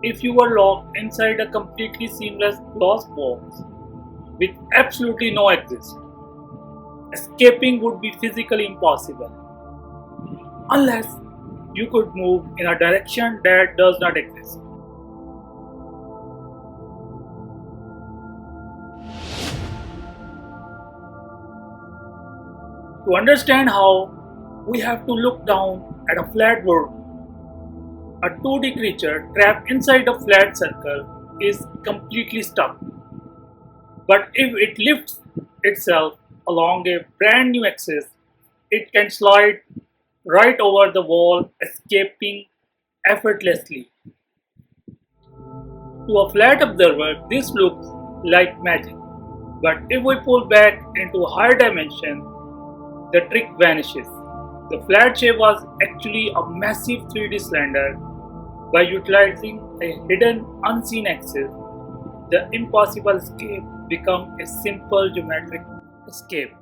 If you were locked inside a completely seamless glass box with absolutely no exit, escaping would be physically impossible unless you could move in a direction that does not exist. To understand how, we have to look down at a flat world. A 2D creature trapped inside a flat circle is completely stuck. But if it lifts itself along a brand new axis, it can slide right over the wall, escaping effortlessly. To a flat observer, this looks like magic. But if we pull back into a higher dimension, the trick vanishes. The flat shape was actually a massive 3D cylinder. By utilizing a hidden, unseen axis, the impossible escape becomes a simple geometric escape.